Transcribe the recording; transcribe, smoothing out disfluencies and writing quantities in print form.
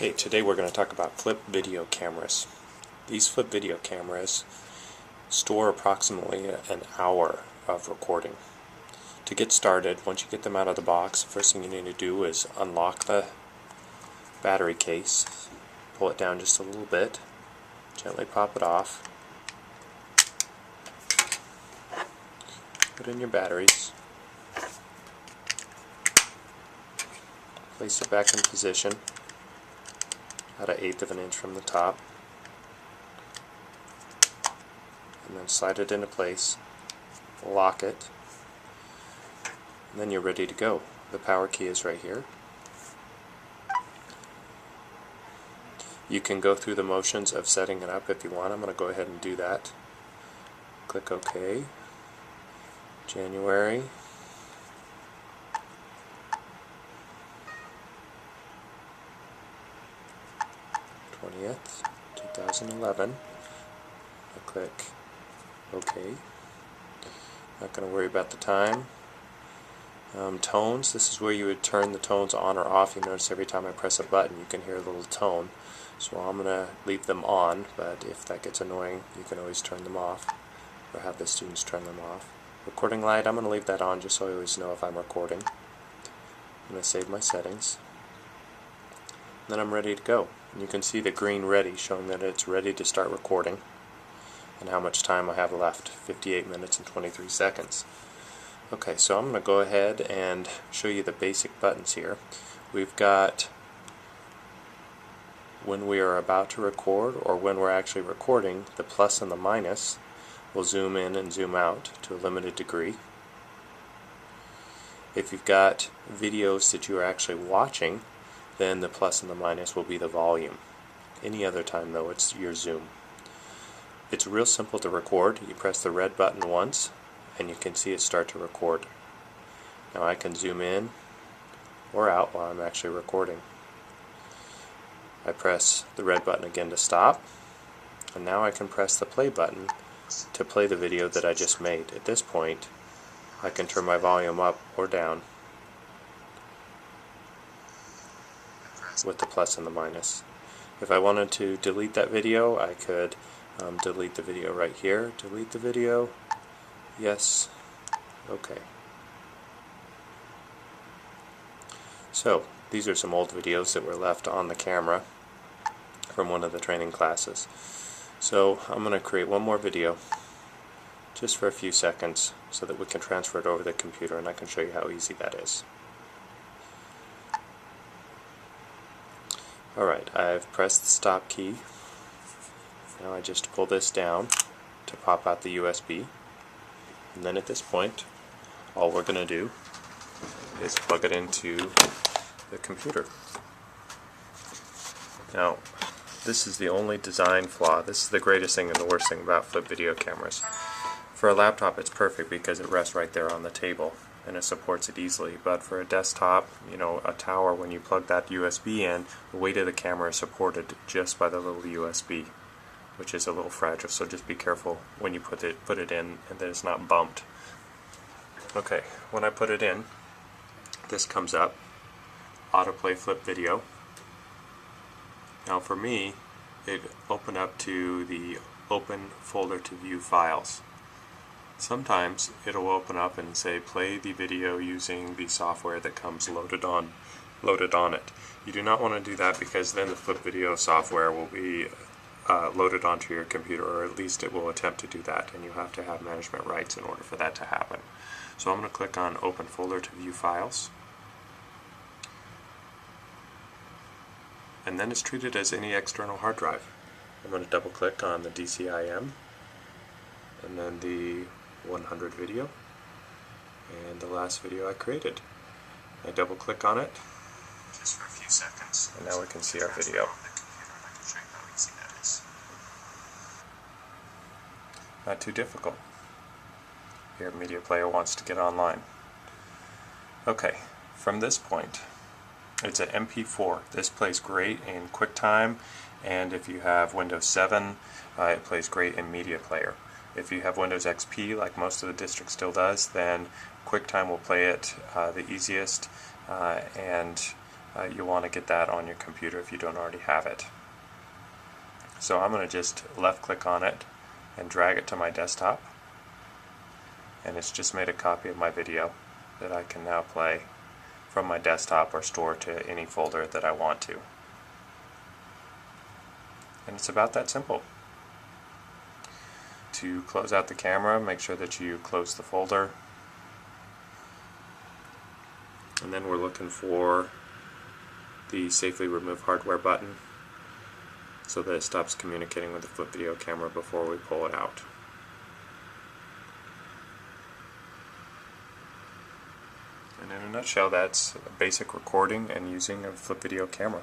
Okay, today we're going to talk about flip video cameras. These flip video cameras store approximately an hour of recording. To get started, once you get them out of the box, the first thing you need to do is unlock the battery case, pull it down just a little bit, gently pop it off, put in your batteries, place it back in position about 1/8 of an inch from the top, and then slide it into place, lock it, and then you're ready to go. The power key is right here. You can go through the motions of setting it up if you want. I'm going to go ahead and do that. Click OK. January. th 2011. I click OK. Not going to worry about the time. Tones, this is where you would turn the tones on or off. You notice every time I press a button you can hear a little tone. So I'm going to leave them on, but if that gets annoying you can always turn them off or have the students turn them off. Recording light, I'm going to leave that on just so I always know if I'm recording. I'm going to save my settings. Then I'm ready to go. And you can see the green ready showing that it's ready to start recording and how much time I have left, 58 minutes and 23 seconds. Okay, so I'm going to go ahead and show you the basic buttons here. We've got when we are about to record or when we're actually recording, the plus and the minus will zoom in and zoom out to a limited degree. If you've got videos that you are actually watching, then the plus and the minus will be the volume. Any other time though, it's your zoom. It's real simple to record. You press the red button once and you can see it start to record. Now I can zoom in or out while I'm actually recording. I press the red button again to stop, and now I can press the play button to play the video that I just made. At this point I can turn my volume up or down with the plus and the minus. If I wanted to delete that video, I could delete the video right here. Delete the video. Yes. Okay. So these are some old videos that were left on the camera from one of the training classes. So I'm going to create one more video just for a few seconds so that we can transfer it over the computer and I can show you how easy that is. Alright, I've pressed the stop key. Now I just pull this down to pop out the USB, and then at this point all we're going to do is plug it into the computer. Now this is the only design flaw. This is the greatest thing and the worst thing about flip video cameras. For a laptop it's perfect because it rests right there on the table and it supports it easily, but for a desktop, a tower, when you plug that USB in, the weight of the camera is supported just by the little USB, which is a little fragile, so just be careful when you put it in and that it's not bumped. Okay, when I put it in, this comes up, autoplay flip video. Now for me, it opened up to the open folder to view files. Sometimes it'll open up and say play the video using the software that comes loaded on it. You do not want to do that because then the flip video software will be loaded onto your computer, or at least it will attempt to do that, and you have to have management rights in order for that to happen. So I'm going to click on open folder to view files, and then it's treated as any external hard drive. I'm going to double click on the DCIM and then the 100 video and the last video I created. I double click on it just for a few seconds, and now we can see our video. Not too difficult. Your media player wants to get online. Okay, from this point, it's an MP4. This plays great in QuickTime, and if you have Windows 7, it plays great in Media Player. If you have Windows XP, like most of the district still does, then QuickTime will play it the easiest, and you'll want to get that on your computer if you don't already have it. So I'm going to just left click on it and drag it to my desktop, and it's just made a copy of my video that I can now play from my desktop or store to any folder that I want to. And it's about that simple. To close out the camera, make sure that you close the folder, and then we're looking for the Safely Remove Hardware button so that it stops communicating with the Flip Video camera before we pull it out. And in a nutshell, that's basic recording and using a Flip Video camera.